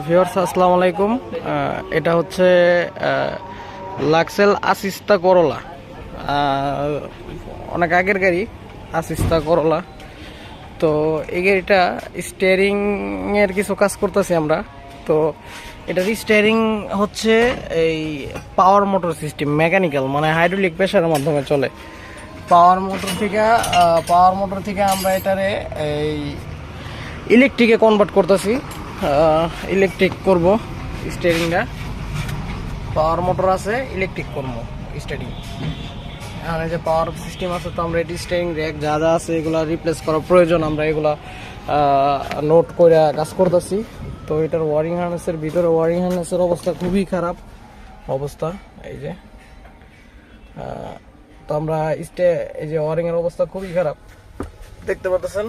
Viewers আসসালামু আলাইকুম। এটা হচ্ছে লাক্সেল আসিস্তা করোলা, অনেক আগের গাড়ি আসিস্তা করোলা। তো এই গাড়িটা স্টিয়ারিং এর কিছু কাজ করতেছি আমরা। তো এটার স্টিয়ারিং হচ্ছে এই পাওয়ার মোটর সিস্টেম, মেকানিক্যাল, মানে হাইড্রোলিক প্রেসারের মাধ্যমে চলে। পাওয়ার মোটর থেকে আমরা এটারে এই ইলেকট্রিকে কনভার্ট করতেছি। ইলেকট্রিক করব স্টিয়ারিংটা। পাওয়ার মোটর আছে, ইলেকট্রিক করবো স্টিয়ারিং। এখানে যে পাওয়ার সিস্টেম আছে, তো আমরা এটি স্টিয়ারিং র্যাক যা যা আছে এগুলা রিপ্লেস করার প্রয়োজন, আমরা এগুলা নোট করে কাজ করতেছি। তো এটার ওয়ারিং হার্নেসের ভিতরে ওয়ারিং হার্নেসের অবস্থা খুবই খারাপ অবস্থা। এই যে তো আমরা এই যে ওয়ারিং এর অবস্থা খুবই খারাপ দেখতে পাচ্ছেন।